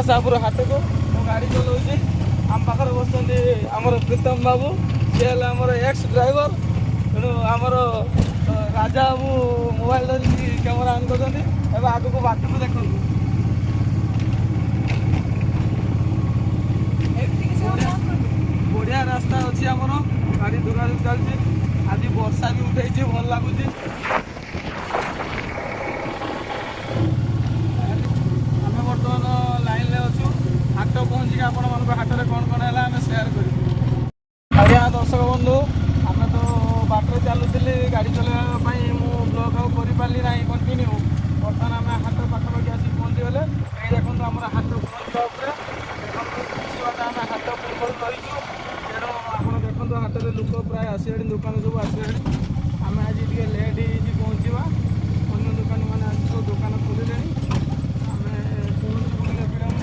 साहपुर हाट को गाड़ी चलाऊँगी आम पाखे बसते आमर प्रीतम बाबू सी आमर एक्स ड्राइवर तेणु आमर Raja Babu mobile धरिकी camera on कर आग को बाट को देखो बढ़िया रास्ता अच्छी आमर गाड़ी दुरा चलती आज वर्षा भी उठे भल लगुच आम बर्तमान लाइन में अच्छु हाट पहुँचिक आपण मान हाट में कौन कौन है आम सेयार कर आज्ञा दर्शक बंधु आम तो बाटर चलुली गाड़ी चलवाई मु ब्लॉग आउ कर पारि ना कंटिन्यू बर्तमान आम हाट पाखापाखि आसी पहुँची गले ये देखो आम हाट पहुँचवा देखते आम हाट पूर्व रहीचु तेणु आप देखो हाट में लोक प्राय आसवे दुकान सब आसवे आम आज टे लेट हो पहुँचवा अन्य दुकानी मैंने आज सब दुकान खोलिले आम कौन बुले विलम्ब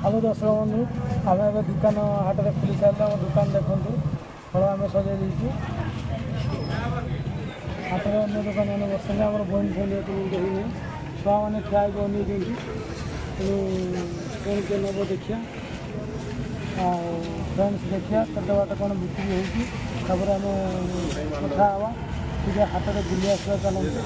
हेलो दर्शक बंधु आम ए दुकान हाट में खोली सारे आम दुकान देखूँ फल आम सजे हाट में अन्य दुकान मैंने बस आम बन फोन छुआ मैंने ठिया अन कौन किए नब देखिए फ्रेंड्स देखिए केत बाट कौन बिक्री होपर आम कथा हाँ टे हाट में बुले आसवा चलते